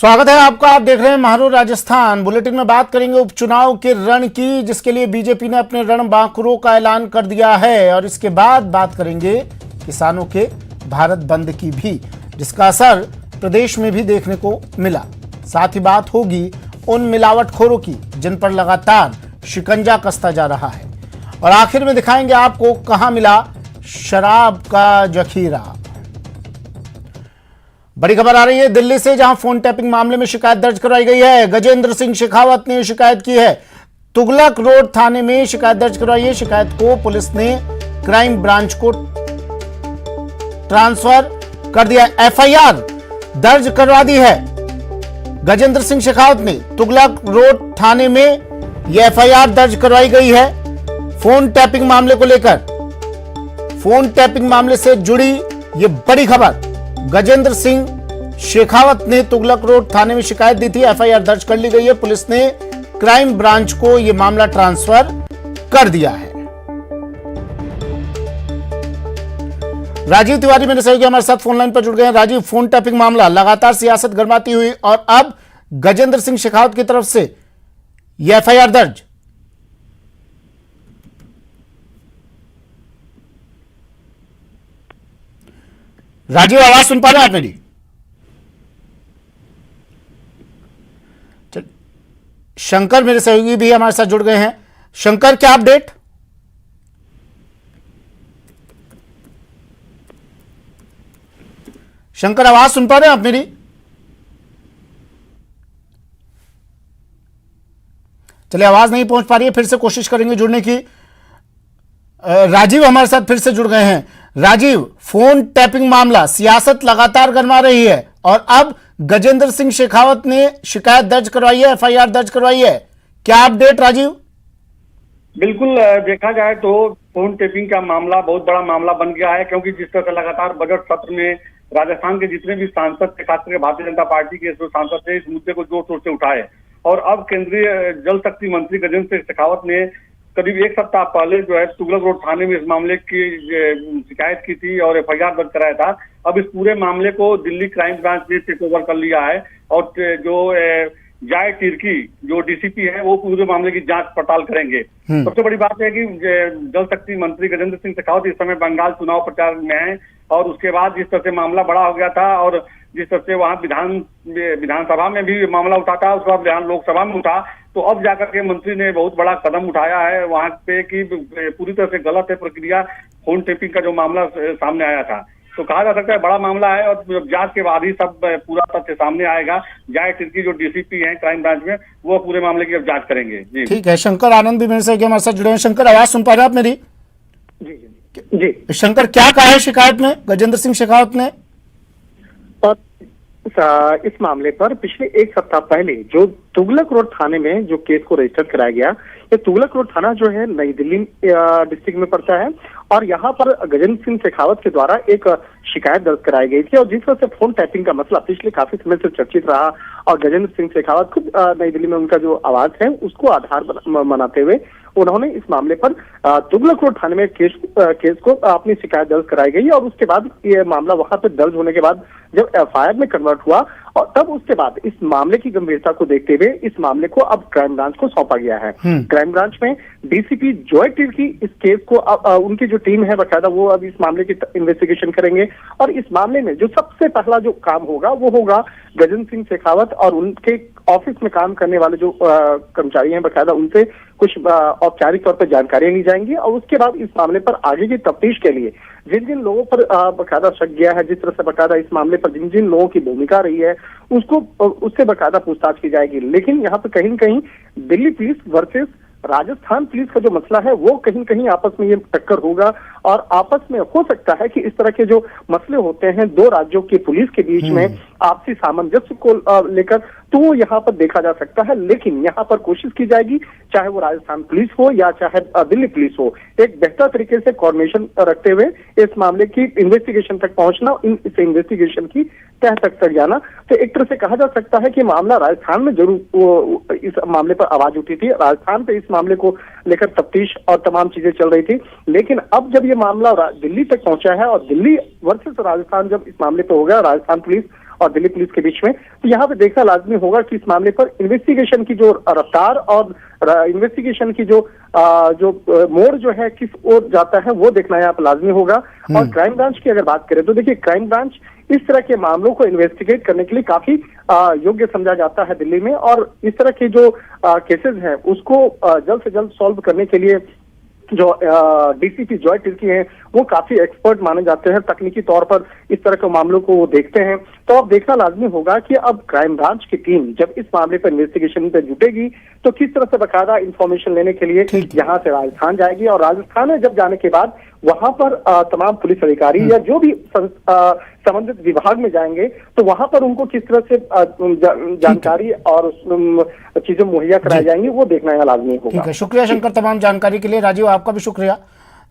स्वागत है आपका। आप देख रहे हैं महारू राजस्थान। बुलेटिन में बात करेंगे उपचुनाव के रण की, जिसके लिए बीजेपी ने अपने रणबांकुरों का ऐलान कर दिया है। और इसके बाद बात करेंगे किसानों के भारत बंद की भी, जिसका असर प्रदेश में भी देखने को मिला। साथ ही बात होगी उन मिलावटखोरों की जिन पर लगातार शिकंजा कसता जा रहा है। और आखिर में दिखाएंगे आपको कहां मिला शराब का जखीरा। बड़ी खबर आ रही है दिल्ली से, जहां फोन टैपिंग मामले में शिकायत दर्ज करवाई गई है। गजेंद्र सिंह शेखावत ने शिकायत की है। तुगलक रोड थाने में शिकायत दर्ज करवाई है। शिकायत को पुलिस ने क्राइम ब्रांच को ट्रांसफर कर दिया। एफआईआर दर्ज करवा दी है। गजेंद्र सिंह शेखावत ने तुगलक रोड थाने में यह एफआईआर दर्ज करवाई गई है फोन टैपिंग मामले को लेकर। फोन टैपिंग मामले से जुड़ी यह बड़ी खबर। गजेंद्र सिंह शेखावत ने तुगलक रोड थाने में शिकायत दी थी। एफआईआर दर्ज कर ली गई है। पुलिस ने क्राइम ब्रांच को यह मामला ट्रांसफर कर दिया है। राजीव तिवारी मेरे सहयोगी हमारे साथ फोन लाइन पर जुड़ गए हैं। राजीव, फोन टैपिंग मामला लगातार सियासत गरमाती हुई और अब गजेंद्र सिंह शेखावत की तरफ से यह एफआईआर दर्ज। राजीव, आवाज सुन पा रहे हैं आप मेरी? शंकर मेरे सहयोगी भी हमारे साथ जुड़ गए हैं। शंकर, क्या अपडेट? शंकर, आवाज सुन पा रहे हैं आप मेरी? चलिए, आवाज नहीं पहुंच पा रही है, फिर से कोशिश करेंगे जुड़ने की। राजीव हमारे साथ फिर से जुड़ गए हैं। राजीव, फोन टैपिंग मामला सियासत लगातार गरमा रही है और अब गजेंद्र सिंह शेखावत ने शिकायत दर्ज करवाई है, एफआईआर दर्ज करवाई है। क्या अपडेट राजीव? बिल्कुल, देखा जाए तो फोन टैपिंग का मामला बहुत बड़ा मामला बन गया है, क्योंकि जिस तरह से लगातार बजट सत्र में राजस्थान के जितने भी सांसद थे, खासकर भारतीय जनता पार्टी के जो सांसद थे, इस मुद्दे को जोर शोर से उठाए। और अब केंद्रीय जल शक्ति मंत्री गजेंद्र सिंह शेखावत ने करीब एक सप्ताह पहले जो है तुगलक रोड थाने में इस मामले की शिकायत की थी और एफआईआर दर्ज कराया था। अब इस पूरे मामले को दिल्ली क्राइम ब्रांच ने टेक ओवर कर लिया है और जो जाय तिर्की जो डीसीपी है वो पूरे मामले की जांच पड़ताल करेंगे। सबसे बड़ी बात है कि जल शक्ति मंत्री गजेंद्र सिंह शेखावत इस समय बंगाल चुनाव प्रचार में है और उसके बाद जिस तरह से मामला बड़ा हो गया था और जिस तरह से वहां विधानसभा में भी मामला उठा था, उसके बाद विधान लोकसभा में उठा, तो अब जाकर के मंत्री ने बहुत बड़ा कदम उठाया है वहां पे कि पूरी तरह से गलत है प्रक्रिया। फोन टैपिंग का जो मामला सामने आया था, तो कहा जा सकता है बड़ा मामला है और जांच के बाद ही सब पूरा तथ्य सामने आएगा। जाय तिर्की जो डीसीपी हैं क्राइम ब्रांच में, वो पूरे मामले की अब जांच करेंगे। जी ठीक है। शंकर आनंद भी मेरे से हमारे साथ जुड़े हैं। शंकर, आवाज सुन पा रहे हैं आप मेरी? जी शंकर, क्या कहा है शिकायत में गजेंद्र सिंह शेखावत ने? इस मामले पर पिछले एक सप्ताह पहले जो तुगलक रोड थाने में जो केस को रजिस्टर कराया गया, ये तुगलक रोड थाना जो है नई दिल्ली डिस्ट्रिक्ट में पड़ता है और यहाँ पर गजेंद्र सिंह शेखावत के द्वारा एक शिकायत दर्ज कराई गई थी। और जिस तरह से फोन टैपिंग का मसला पिछले काफी समय से चर्चित रहा और गजेंद्र सिंह शेखावत खुद नई दिल्ली में उनका जो आवाज है उसको आधार बनाते हुए उन्होंने इस मामले पर तुगलक रोड थाने में केस को अपनी शिकायत दर्ज कराई गई और उसके बाद ये मामला वहां पर दर्ज होने के बाद जब एफआईआर में कन्वर्ट हुआ और तब उसके बाद इस मामले की गंभीरता को देखते हुए इस मामले को अब क्राइम ब्रांच को सौंपा गया है। क्राइम ब्रांच में डीसीपी जॉय तिर्की इस केस को उनकी जो टीम है बकायदा वो अब इस मामले की इन्वेस्टिगेशन करेंगे और इस मामले में जो सबसे पहला जो काम होगा वो होगा गजेंद्र सिंह शेखावत और उनके ऑफिस में काम करने वाले जो कर्मचारी हैं बकायदा उनसे कुछ औपचारिक तौर पर जानकारियां ली जाएंगी और उसके बाद इस मामले पर आगे की तफ्तीश के लिए जिन जिन लोगों पर बकायदा शक गया है, जिस तरह से बकायदा इस मामले पर जिन जिन लोगों की भूमिका रही है उससे बकायदा पूछताछ की जाएगी। लेकिन यहाँ पर कहीं न कहीं Delhi police versus Rajasthan police का जो मसला है वो कहीं न कहीं आपस में ये टक्कर होगा और आपस में हो सकता है कि इस तरह के जो मसले होते हैं दो राज्यों की पुलिस के बीच में आपसी सामंजस्य को लेकर, तो वो यहाँ पर देखा जा सकता है। लेकिन यहाँ पर कोशिश की जाएगी, चाहे वो राजस्थान पुलिस हो या चाहे दिल्ली पुलिस हो, एक बेहतर तरीके से कोऑर्डिनेशन रखते हुए इस मामले की इन्वेस्टिगेशन तक पहुंचना, इस इन्वेस्टिगेशन की तह तक जाना। तो एक तरह से कहा जा सकता है कि मामला राजस्थान में जरूर इस मामले पर आवाज उठी थी, राजस्थान पे इस मामले को लेकर तफ्तीश और तमाम चीजें चल रही थी। लेकिन अब जब ये मामला दिल्ली तक पहुंचा है और दिल्ली वर्सेस राजस्थान जब इस मामले पे हो गया, राजस्थान पुलिस और दिल्ली पुलिस के बीच में। तो यहाँ पे देखना लाजमी होगा कि इस मामले पर इन्वेस्टिगेशन की जो रफ्तार और इन्वेस्टिगेशन की जो मोड़ जो है किस ओर जाता है वो देखना यहाँ पर लाजमी होगा। और क्राइम ब्रांच की अगर बात करें तो देखिए, क्राइम ब्रांच इस तरह के मामलों को इन्वेस्टिगेट करने के लिए काफी योग्य समझा जाता है दिल्ली में, और इस तरह के जो केसेस हैं उसको जल्द से जल्द सॉल्व करने के लिए जो डीसीपी जॉय तिर्की हैं वो काफी एक्सपर्ट माने जाते हैं, तकनीकी तौर पर इस तरह के मामलों को वो देखते हैं। तो अब देखना लाजमी होगा कि अब क्राइम ब्रांच की टीम जब इस मामले पर इन्वेस्टिगेशन पे जुटेगी तो किस तरह से बकायदा इंफॉर्मेशन लेने के लिए यहाँ से राजस्थान जाएगी, और राजस्थान में जब जाने के बाद वहां पर तमाम पुलिस अधिकारी या जो भी संबंधित विभाग में जाएंगे तो वहां पर उनको किस तरह से जानकारी और चीजें मुहैया कराई जाएंगी वो देखना यहाँ लाजमी होगा। ठीक है, शुक्रिया शंकर तमाम जानकारी के लिए। राजीव, आपका भी शुक्रिया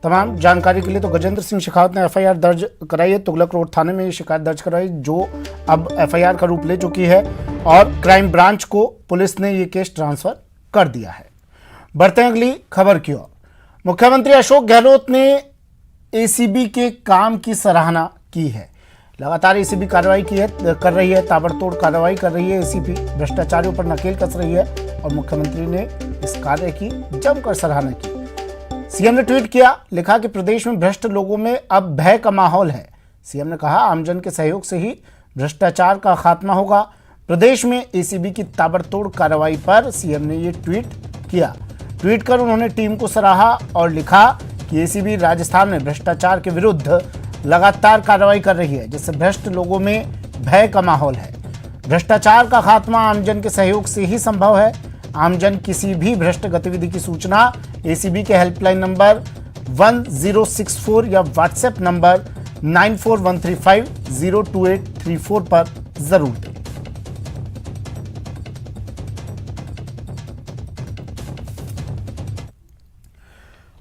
तमाम जानकारी के लिए। तो गजेंद्र सिंह शेखावत ने एफआईआर दर्ज कराई है, तुगलक रोड थाने में ये शिकायत दर्ज कराई जो अब एफआईआर का रूप ले चुकी है, और क्राइम ब्रांच को पुलिस ने ये केस ट्रांसफर कर दिया है। बढ़ते हैं अगली खबर की ओर। मुख्यमंत्री अशोक गहलोत ने एसीबी के काम की सराहना की है। लगातार एसीबी कार्रवाई कर रही है, ताबड़तोड़ कार्रवाई कर रही है। एसीबी भ्रष्टाचारियों पर नकेल कस रही है और मुख्यमंत्री ने इस कार्य की जमकर सराहना की। सीएम ने ट्वीट किया, लिखा कि प्रदेश में भ्रष्ट लोगों में अब भय का माहौल है। सीएम ने कहा, आमजन के सहयोग से ही भ्रष्टाचार का खात्मा होगा। प्रदेश में एसीबी की ताबड़तोड़ कार्रवाई पर सीएम ने ये ट्वीट किया। ट्वीट कर उन्होंने टीम को सराहा और लिखा कि एसीबी राजस्थान में भ्रष्टाचार के विरुद्ध लगातार कार्रवाई कर रही है, जिससे भ्रष्ट लोगों में भय का माहौल है। भ्रष्टाचार का खात्मा आमजन के सहयोग से ही संभव है। आमजन किसी भी भ्रष्ट गतिविधि की सूचना एसीबी के हेल्पलाइन नंबर 1064 या व्हाट्सएप नंबर 9413502834 पर जरूर दें।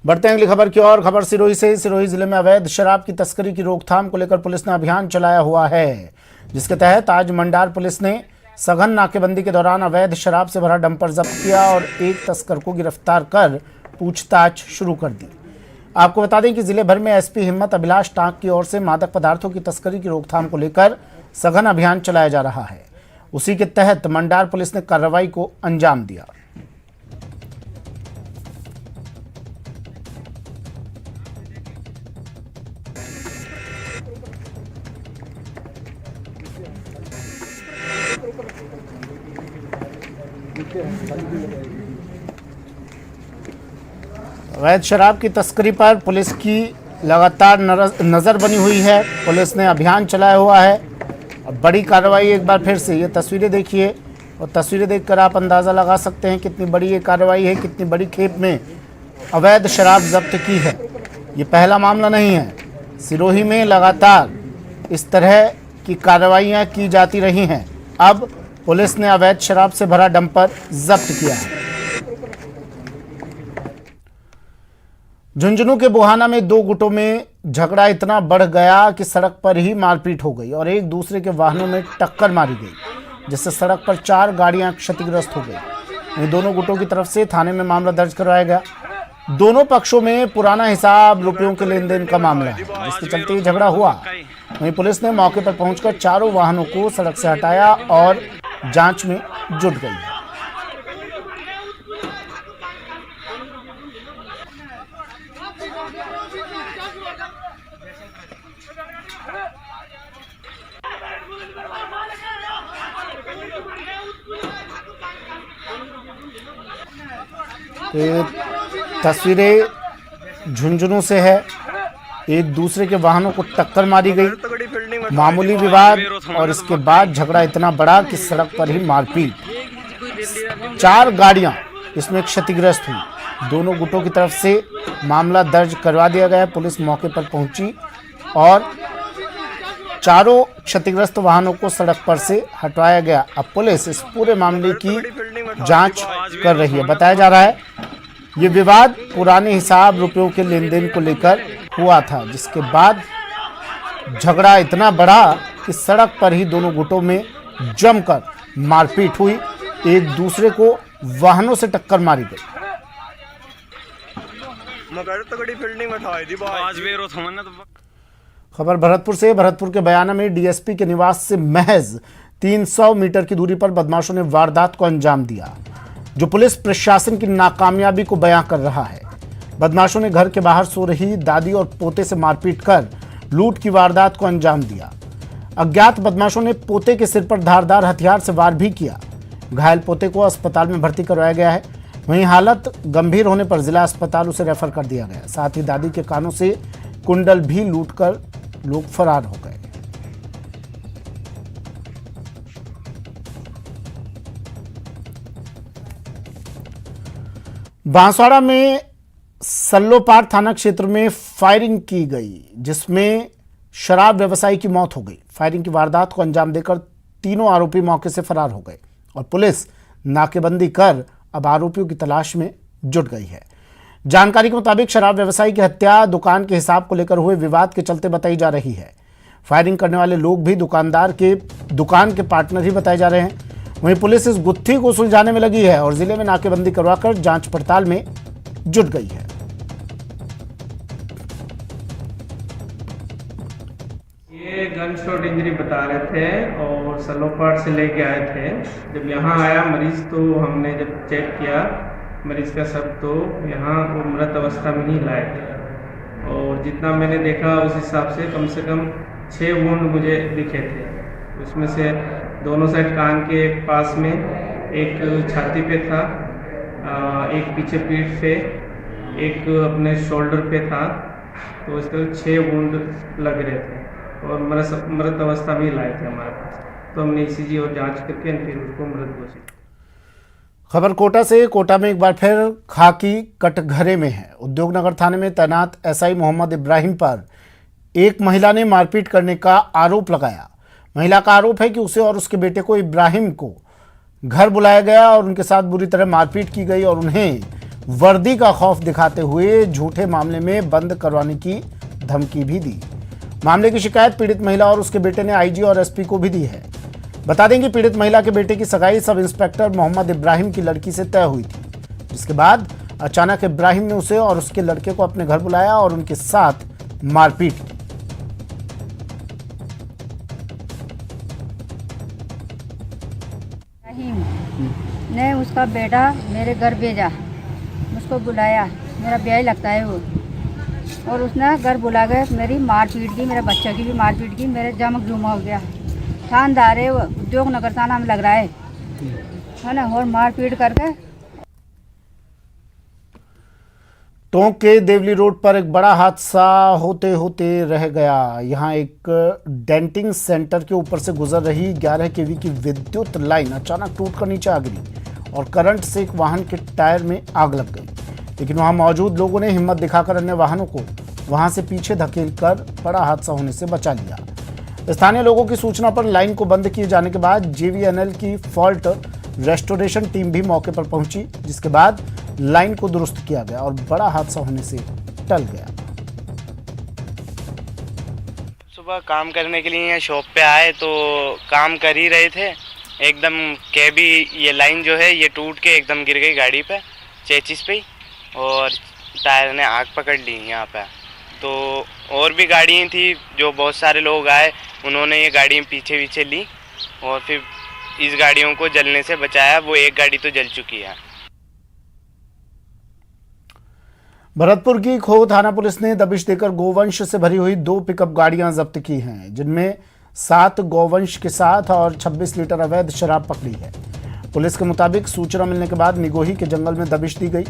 बढ़ते हैं अगली खबर की ओर। खबर सिरोही से। सिरोही जिले में अवैध शराब की तस्करी की रोकथाम को लेकर पुलिस ने अभियान चलाया हुआ है, जिसके तहत आज मंडार पुलिस ने सघन नाकेबंदी के दौरान अवैध शराब से भरा डंपर जब्त किया और एक तस्कर को गिरफ्तार कर पूछताछ शुरू कर दी। आपको बता दें कि जिले भर में एसपी हिम्मत अभिलाष टांक की ओर से मादक पदार्थों की तस्करी की रोकथाम को लेकर सघन अभियान चलाया जा रहा है। उसी के तहत मंडार पुलिस ने कार्रवाई को अंजाम दिया। अवैध शराब की तस्करी पर पुलिस की लगातार नजर बनी हुई है। पुलिस ने अभियान चलाया हुआ है। अब बड़ी कार्रवाई एक बार फिर से, ये तस्वीरें देखिए और तस्वीरें देखकर आप अंदाज़ा लगा सकते हैं कितनी बड़ी ये कार्रवाई है, कितनी बड़ी खेप में अवैध शराब जब्त की है। ये पहला मामला नहीं है। सिरोही में लगातार इस तरह की कार्रवाइयाँ की जाती रही हैं। अब पुलिस ने अवैध शराब से भरा डंपर जब्त किया है। झुंझुनू के बुहाना में दो गुटों में झगड़ा इतना बढ़ गया कि सड़क पर ही मारपीट हो गई और एक दूसरे के वाहनों में टक्कर मारी गई, जिससे सड़क पर 4 गाड़ियां क्षतिग्रस्त हो गई। इन दोनों गुटों की तरफ से थाने में मामला दर्ज करवाया गया। दोनों पक्षों में पुराना हिसाब, रुपयों के लेन देन का मामला है, जिसके चलते ये झगड़ा हुआ। वहीं पुलिस ने मौके पर पहुंचकर चारों वाहनों को सड़क से हटाया और जांच में जुट गई है। तस्वीरें झुंझुनू से है। एक दूसरे के वाहनों को टक्कर मारी गई, मामूली विवाद और इसके बाद झगड़ा इतना बड़ा कि सड़क पर ही मारपीट। 4 गाड़ियां इसमें क्षतिग्रस्त हुई। दोनों गुटों की तरफ से मामला दर्ज करवा दिया गया। पुलिस मौके पर पहुंची और चारों क्षतिग्रस्त वाहनों को सड़क पर से हटवाया गया। अब पुलिस इस पूरे मामले की जांच कर रही है। बताया जा रहा है ये विवाद पुराने हिसाब, रुपयों के लेन देन को लेकर हुआ था, जिसके बाद झगड़ा इतना बढ़ा कि सड़क पर ही दोनों गुटों में जमकर मारपीट हुई। एक दूसरे को वाहनों से टक्कर मारी गई। खबर भरतपुर से। भरतपुर के बयाना में डीएसपी के निवास से महज 300 मीटर की दूरी पर बदमाशों ने वारदात को अंजाम दिया, जो पुलिस प्रशासन की नाकामयाबी को बयां कर रहा है। बदमाशों ने घर के बाहर सो रही दादी और पोते से मारपीट कर लूट की वारदात को अंजाम दिया। अज्ञात बदमाशों ने पोते के सिर पर धारदार हथियार से वार भी किया। घायल पोते को अस्पताल में भर्ती करवाया गया है। वहीं हालत गंभीर होने पर जिला अस्पताल उसे रेफर कर दिया गया। साथ ही दादी के कानों से कुंडल भी लूटकर लोग फरार हो गए। बांसवाड़ा में सल्लोपार थाना क्षेत्र में फायरिंग की गई, जिसमें शराब व्यवसायी की मौत हो गई। फायरिंग की वारदात को अंजाम देकर तीनों आरोपी मौके से फरार हो गए और पुलिस नाकेबंदी कर अब आरोपियों की तलाश में जुट गई है। जानकारी के मुताबिक शराब व्यवसायी की हत्या दुकान के हिसाब को लेकर हुए विवाद के चलते बताई जा रही है। फायरिंग करने वाले लोग भी दुकानदार के दुकान के पार्टनर ही बताए जा रहे हैं। वहीं पुलिस इस गुत्थी को सुलझाने में लगी है और जिले में नाकेबंदी करवाकर जांच पड़ताल में जुट गई है। ये गन शॉट इंजरी बता रहे थे और सलोपार से लेके आए थे। जब यहाँ आया मरीज तो हमने जब चेक किया मरीज का सब, तो यहाँ वो मृत अवस्था में ही लाए थे और जितना मैंने देखा उस हिसाब से कम 6 वुंड मुझे दिखे थे। उसमें से दोनों साइड कान के पास में, एक छाती पे था, एक पीछे पीठ पे, एक अपने शोल्डर पे था। तो इस तरह 6 वुंड लग रहे थे और मृत अवस्था में लाए थे हमारे पास। तो हमने ईसीजी और जांच करके फिर उसको मृत घोषित। खबर कोटा से। कोटा में एक बार फिर खाकी कटघरे में है। उद्योगनगर थाने में तैनात एसआई मोहम्मद इब्राहिम पर एक महिला ने मारपीट करने का आरोप लगाया। महिला का आरोप है कि उसे और उसके बेटे को इब्राहिम को घर बुलाया गया और उनके साथ बुरी तरह मारपीट की गई और उन्हें वर्दी का खौफ दिखाते हुए झूठे मामले में बंद करवाने की धमकी भी दी। मामले की शिकायत पीड़ित महिला और उसके बेटे ने आईजी और एसपी को भी दी है। बता दें कि पीड़ित महिला के बेटे की सगाई सब इंस्पेक्टर मोहम्मद इब्राहिम की लड़की से तय हुई थी, जिसके बाद अचानक इब्राहिम ने उसे और उसके लड़के को अपने घर बुलाया और उनके साथ मारपीट की। ने उसका बेटा मेरे घर भेजा, मुझको बुलाया, मेरा ब्याह लगता है वो, और उसने घर बुला के मेरी मारपीट की, मेरे बच्चे की भी मारपीट की, मेरे जमक जुमा हो गया। थानदार है वो, उद्योगनगर थाना में लग रहा है ना, और मारपीट करके। टोंक के देवली रोड पर एक बड़ा हादसा होते होते रह गया। यहां एक डेंटिंग सेंटर के ऊपर से गुजर रही 11 केवी की विद्युत लाइन अचानक टूटकर नीचे आ गिरी और करंट से एक वाहन के टायर में आग लग गई। लेकिन वहां मौजूद लोगों ने हिम्मत दिखाकर अन्य वाहनों को वहां से पीछे धकेलकर बड़ा हादसा होने से बचा लिया। स्थानीय लोगों की सूचना पर लाइन को बंद किए जाने के बाद जेवीएनएल की फॉल्ट रेस्टोरेशन टीम भी मौके पर पहुंची, जिसके बाद लाइन को दुरुस्त किया गया और बड़ा हादसा होने से टल गया। सुबह काम करने के लिए यहाँ शॉप पे आए तो काम कर ही रहे थे, एकदम कैबी ये लाइन जो है ये टूट के एकदम गिर गई गाड़ी पे, चेचिस पे, और टायर ने आग पकड़ ली यहाँ पे। तो और भी गाड़ियाँ थी, जो बहुत सारे लोग आए उन्होंने ये गाड़ियाँ पीछे ली और फिर इस गाड़ियों को जलने से बचाया। वो एक गाड़ी तो जल चुकी है। भरतपुर की खो थाना पुलिस ने दबिश देकर गोवंश से भरी हुई 2 पिकअप गाड़ियां जब्त की हैं, जिनमें 7 गोवंश के साथ और 26 लीटर अवैध शराब पकड़ी है। पुलिस के मुताबिक सूचना मिलने के बाद निगोही के जंगल में दबिश दी गई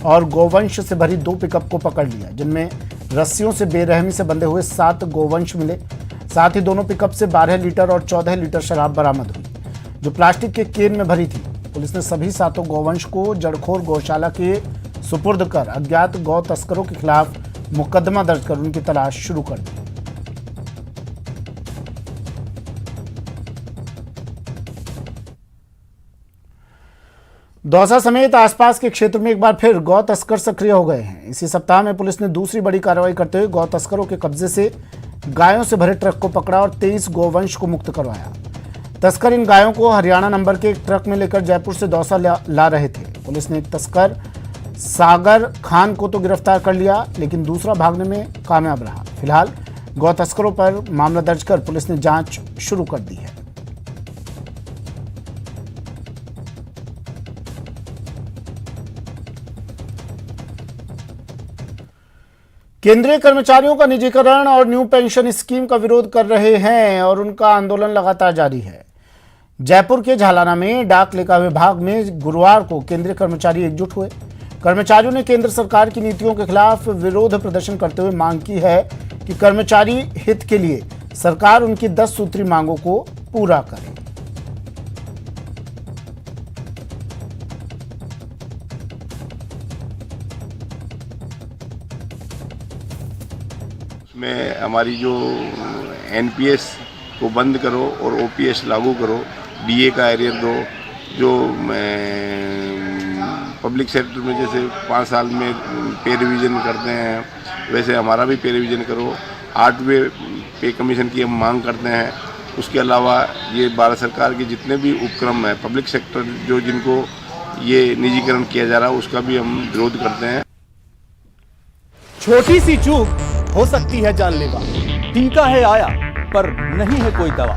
और गोवंश से भरी 2 पिकअप को पकड़ लिया, जिनमें रस्सियों से बेरहमी से बंधे हुए 7 गोवंश मिले। साथ ही दोनों पिकअप से 12 लीटर और 14 लीटर शराब बरामद हुई, जो प्लास्टिक के केन में भरी थी। पुलिस ने सभी 7 गोवंश को जड़खोर गौशाला के सुपुर्द कर अज्ञात गौ तस्करों के खिलाफ मुकदमा दर्ज कर उनकी तलाश शुरू कर दी। दौसा समेत आसपास के क्षेत्र में एक बार फिर गौ तस्कर सक्रिय हो गए हैं। इसी सप्ताह में पुलिस ने दूसरी बड़ी कार्रवाई करते हुए गौ तस्करों के कब्जे से गायों से भरे ट्रक को पकड़ा और 23 गोवंश को मुक्त करवाया। तस्कर इन गायों को हरियाणा नंबर के एक ट्रक में लेकर जयपुर से दौसा ला रहे थे। पुलिस ने एक तस्कर सागर खान को तो गिरफ्तार कर लिया, लेकिन दूसरा भागने में कामयाब रहा। फिलहाल गौ तस्करों पर मामला दर्ज कर पुलिस ने जांच शुरू कर दी है। केंद्रीय कर्मचारियों का निजीकरण और न्यू पेंशन स्कीम का विरोध कर रहे हैं और उनका आंदोलन लगातार जारी है। जयपुर के झालाना में डाक लेखा विभाग में गुरुवार को केंद्रीय कर्मचारी एकजुट हुए। कर्मचारियों ने केंद्र सरकार की नीतियों के खिलाफ विरोध प्रदर्शन करते हुए मांग की है कि कर्मचारी हित के लिए सरकार उनकी 10 सूत्री मांगों को पूरा करे। में हमारी जो एनपीएस को बंद करो और ओपीएस लागू करो, डीए का एरियर दो, जो पब्लिक सेक्टर में जैसे 5 साल में पे रिवीजन करते हैं वैसे हमारा भी पे रिवीजन करो। 8वें पे कमीशन की हम मांग करते हैं। उसके अलावा ये भारत सरकार के जितने भी उपक्रम है पब्लिक सेक्टर जो जिनको ये निजीकरण किया जा रहा है उसका भी हम विरोध करते हैं। छोटी सी चूक हो सकती है जानलेवा। टीका है आया पर नहीं है कोई दवा।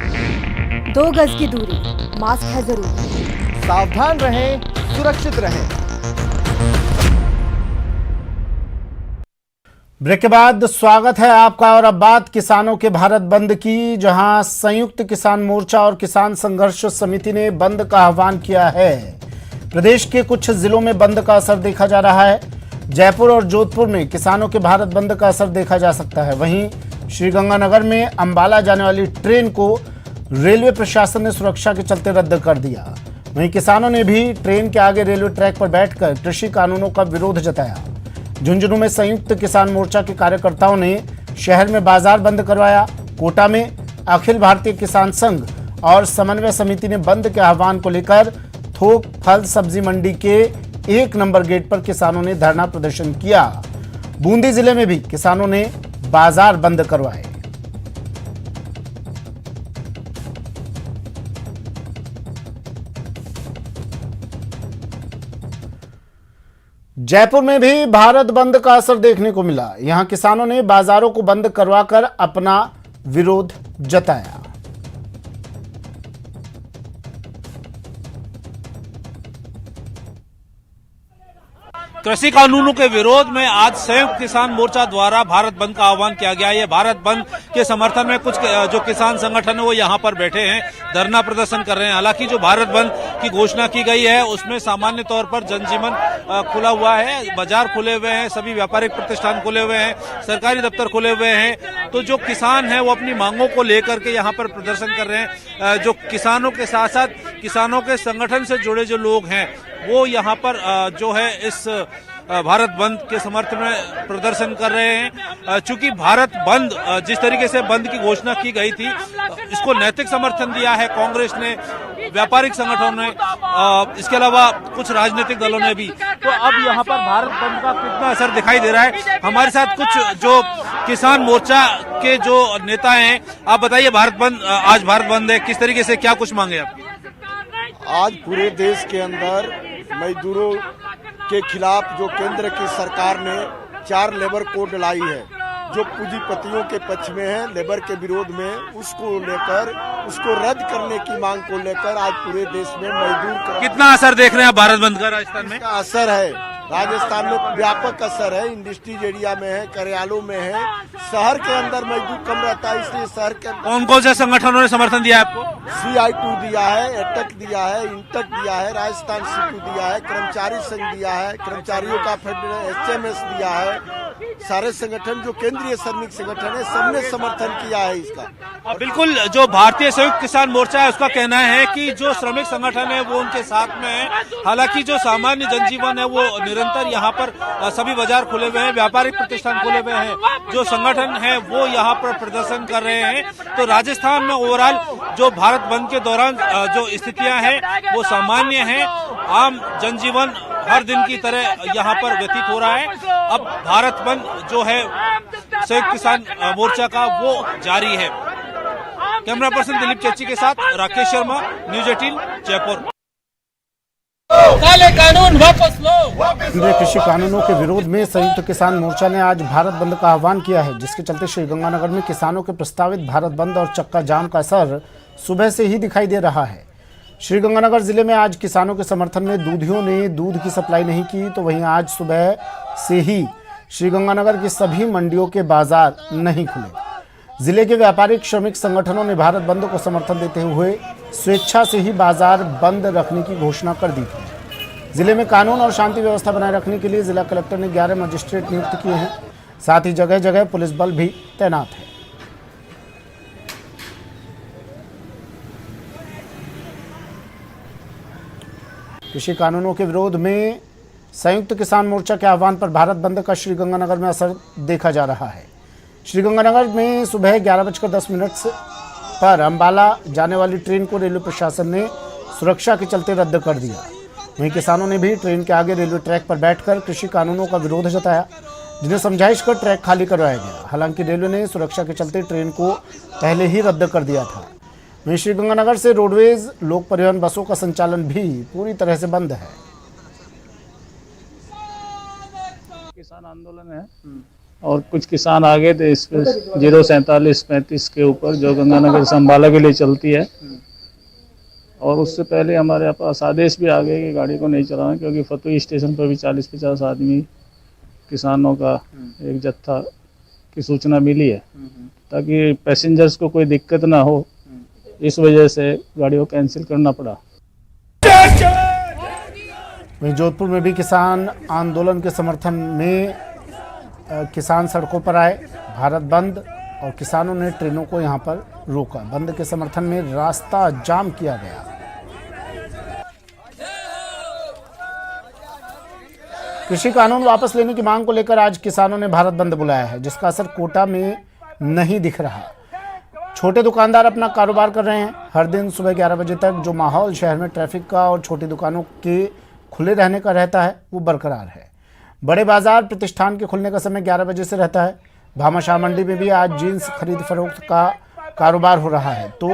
2 गज की दूरी, मास्क है जरूरी। सावधान रहें, सुरक्षित रहें। ब्रेक के बाद स्वागत है आपका और अब बात किसानों के भारत बंद की, जहां संयुक्त किसान मोर्चा और किसान संघर्ष समिति ने बंद का आह्वान किया है। प्रदेश के कुछ जिलों में बंद का असर देखा जा रहा है। जयपुर और जोधपुर में किसानों के भारत बंद का असर देखा जा सकता है। वहीं श्रीगंगानगर में अंबाला जाने वाली ट्रेन को रेलवे प्रशासन ने सुरक्षा के चलते रद्द कर दिया। वहीं किसानों ने भी ट्रेन के आगे रेलवे ट्रैक पर बैठकर कृषि कानूनों का विरोध जताया। झुंझुनू में संयुक्त किसान मोर्चा के कार्यकर्ताओं ने शहर में बाजार बंद करवाया। कोटा में अखिल भारतीय किसान संघ और समन्वय समिति ने बंद के आह्वान को लेकर थोक फल सब्जी मंडी के 1 नंबर गेट पर किसानों ने धरना प्रदर्शन किया। बूंदी जिले में भी किसानों ने बाजार बंद करवाए। जयपुर में भी भारत बंद का असर देखने को मिला। यहां किसानों ने बाजारों को बंद करवाकर अपना विरोध जताया। कृषि कानूनों के विरोध में आज संयुक्त किसान मोर्चा द्वारा भारत बंद का आह्वान किया गया। ये भारत बंद के समर्थन में कुछ जो किसान संगठन है वो यहाँ पर बैठे हैं, धरना प्रदर्शन कर रहे हैं। हालांकि जो भारत बंद की घोषणा की गई है उसमें सामान्य तौर पर जनजीवन खुला हुआ है, बाजार खुले हुए हैं, सभी व्यापारिक प्रतिष्ठान खुले हुए हैं, सरकारी दफ्तर खुले हुए हैं। तो जो किसान है वो अपनी मांगों को लेकर के यहाँ पर प्रदर्शन कर रहे हैं। जो किसानों के साथ साथ किसानों के संगठन से जुड़े जो लोग हैं वो यहाँ पर जो है इस भारत बंद के समर्थन में प्रदर्शन कर रहे हैं। चूंकि भारत बंद जिस तरीके से बंद की घोषणा की गई थी इसको नैतिक समर्थन दिया है कांग्रेस ने, व्यापारिक संगठनों ने, इसके अलावा कुछ राजनीतिक दलों ने भी। तो अब यहाँ पर भारत बंद का कितना असर दिखाई दे रहा है। हमारे साथ कुछ जो किसान मोर्चा के जो नेता हैं, आप बताइए आज भारत बंद है, किस तरीके से क्या कुछ मांगे आपकी? आज पूरे देश के अंदर मजदूरों के खिलाफ जो केंद्र की सरकार ने 4 लेबर कोड लाई है, जो पूंजीपतियों के पक्ष में है, लेबर के विरोध में, उसको लेकर उसको रद्द करने की मांग को लेकर आज पूरे देश में मजदूर कितना असर देख रहे हैं भारत बंद का राजस्थान में? असर है राजस्थान में, व्यापक असर है। इंडस्ट्रीज एरिया में है, कार्यालयों में है, शहर के अंदर मजदूर कम रहता है, इसलिए शहर के कौन कौन से संगठनों ने समर्थन दिया आपको? CI2 दिया है, एटक दिया है, इंटक दिया है, राजस्थान सीटू दिया है, कर्मचारी संघ दिया है, कर्मचारियों का फेडरेशन HMS दिया है। सारे संगठन जो केंद्रीय श्रमिक संगठन है सबने समर्थन किया है इसका। बिल्कुल, जो भारतीय संयुक्त किसान मोर्चा है उसका कहना है कि जो श्रमिक संगठन है वो उनके साथ में है। हालांकि जो सामान्य जनजीवन है वो निरंतर यहाँ पर सभी बाजार खुले हुए हैं, व्यापारिक प्रतिष्ठान खुले हुए हैं, जो संगठन है वो यहाँ पर प्रदर्शन कर रहे हैं। तो राजस्थान में ओवरऑल जो भारत बंद के दौरान जो स्थितियां हैं वो सामान्य हैं। आम जनजीवन हर दिन की तरह यहाँ पर व्यतीत हो रहा है। अब भारत बंद जो है संयुक्त किसान मोर्चा का वो जारी है। कैमरा पर्सन दिलीप चेची के साथ राकेश शर्मा, न्यूज 18 जयपुर। काले कानून वापस लो। केंद्रीय कृषि कानूनों के विरोध में संयुक्त किसान मोर्चा ने आज भारत बंद का आह्वान किया है, जिसके चलते श्रीगंगानगर में किसानों के प्रस्तावित भारत बंद और चक्का जाम का असर सुबह से ही दिखाई दे रहा है। श्रीगंगानगर जिले में आज किसानों के समर्थन में दूधियों ने दूध की सप्लाई नहीं की, तो वहीं आज सुबह से ही श्रीगंगानगर की सभी मंडियों के बाजार नहीं खुले। जिले के व्यापारिक श्रमिक संगठनों ने भारत बंद को समर्थन देते हुए स्वेच्छा से ही बाजार बंद रखने की घोषणा कर दी थी। जिले में कानून और शांति व्यवस्था बनाए रखने के लिए जिला कलेक्टर ने 11 मजिस्ट्रेट नियुक्त किए हैं, साथ ही जगह जगह पुलिस बल भी तैनात है। कृषि कानूनों के विरोध में संयुक्त किसान मोर्चा के आह्वान पर भारत बंद का श्रीगंगानगर में असर देखा जा रहा है। श्रीगंगानगर में सुबह 11:10 पर अंबाला जाने वाली ट्रेन को रेलवे प्रशासन ने सुरक्षा के चलते रद्द कर दिया। वहीं किसानों ने भी ट्रेन के आगे रेलवे ट्रैक पर बैठकर कृषि कानूनों का विरोध जताया, जिन्हें समझाइश कर ट्रैक खाली करवाया गया। हालांकि रेलवे ने सुरक्षा के चलते ट्रेन को पहले ही रद्द कर दिया था। वहीं श्रीगंगानगर से रोडवेज लोक परिवहन बसों का संचालन भी पूरी तरह से बंद है। किसान आंदोलन है और कुछ किसान आगे थे इस पे 04735 के ऊपर, जो गंगानगर से अंबाला के लिए चलती है। और उससे पहले हमारे पास आदेश भी आ गए कि गाड़ी को नहीं चलाना, क्योंकि फतुही स्टेशन पर भी 40-50 आदमी किसानों का एक जत्था की सूचना मिली है, ताकि पैसेंजर्स को कोई दिक्कत ना हो, इस वजह से गाड़ी को कैंसिल करना पड़ा। वहीं जोधपुर में भी किसान आंदोलन के समर्थन में किसान सड़कों पर आए। भारत बंद और किसानों ने ट्रेनों को यहां पर रोका। बंद के समर्थन में रास्ता जाम किया गया। कृषि कानून वापस लेने की मांग को लेकर आज किसानों ने भारत बंद बुलाया है, जिसका असर कोटा में नहीं दिख रहा। छोटे दुकानदार अपना कारोबार कर रहे हैं। हर दिन सुबह 11 बजे तक जो माहौल शहर में ट्रैफिक का और छोटी दुकानों के खुले रहने का रहता है, वो बरकरार है। बड़े बाजार प्रतिष्ठान के खुलने का समय 11 बजे से रहता है। भामाशाह मंडी में भी आज जीन्स खरीद फरोख्त का कारोबार हो रहा है, तो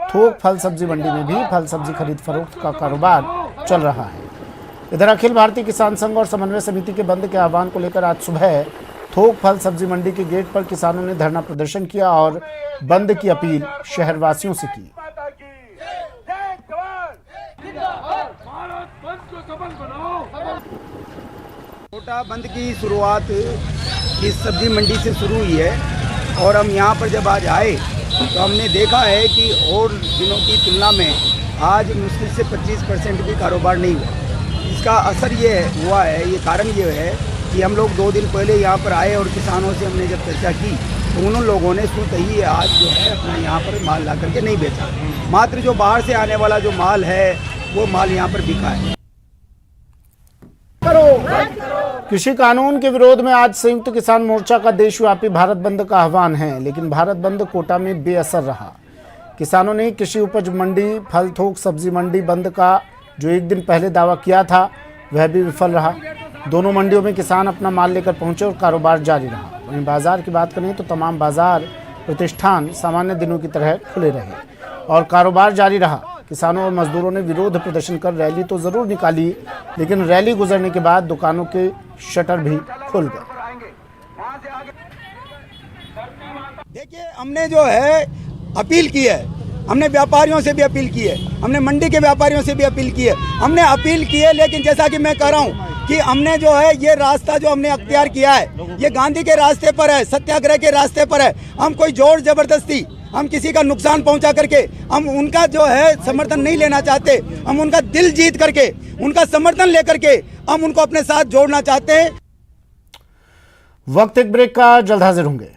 थोक फल सब्जी मंडी में भी फल सब्जी खरीद फरोख्त का कारोबार चल रहा है। इधर अखिल भारतीय किसान संघ और समन्वय समिति के बंद के आह्वान को लेकर आज सुबह थोक फल सब्जी मंडी के गेट पर किसानों ने धरना प्रदर्शन किया और बंद की अपील शहरवासियों से की। कोटा बंद की शुरुआत इस सब्जी मंडी से शुरू हुई है, और हम यहाँ पर जब आज आए तो हमने देखा है कि और दिनों की तुलना में आज मुश्किल से 25% भी कारोबार नहीं हुआ। इसका असर ये हुआ है, ये कारण ये है कि हम लोग 2 दिन पहले यहाँ पर आए और किसानों से हमने जब चर्चा की तो उन लोगों ने स्वतः ही आज जो है अपना यहाँ पर माल ला करके नहीं बेचा। मात्र जो बाहर से आने वाला जो माल है वो माल यहाँ पर बिका है। कृषि कानून के विरोध में आज संयुक्त किसान मोर्चा का देशव्यापी भारत बंद का आह्वान है, लेकिन भारत बंद कोटा में बेअसर रहा। किसानों ने कृषि उपज मंडी, फल थोक सब्जी मंडी बंद का जो एक दिन पहले दावा किया था, वह भी विफल रहा। दोनों मंडियों में किसान अपना माल लेकर पहुंचे और कारोबार जारी रहा। वहीं बाजार की बात करें तो तमाम बाजार प्रतिष्ठान सामान्य दिनों की तरह खुले रहे और कारोबार जारी रहा। किसानों और मजदूरों ने विरोध प्रदर्शन कर रैली तो जरूर निकाली, लेकिन रैली गुजरने के बाद दुकानों के शटर भी खुल गए। देखिए, हमने जो है अपील की है, हमने व्यापारियों से भी अपील की है, हमने मंडी के व्यापारियों से भी अपील की है, हमने अपील की है। लेकिन जैसा कि मैं कह रहा हूँ कि हमने जो है ये रास्ता जो हमने अख्तियार किया है, ये गांधी के रास्ते पर है, सत्याग्रह के रास्ते पर है। हम कोई जोर जबरदस्ती, हम किसी का नुकसान पहुंचा करके हम उनका जो है समर्थन नहीं लेना चाहते। हम उनका दिल जीत करके, उनका समर्थन लेकर के हम उनको अपने साथ जोड़ना चाहते हैं। वक्त एक ब्रेक का, जल्द हाजिर होंगे।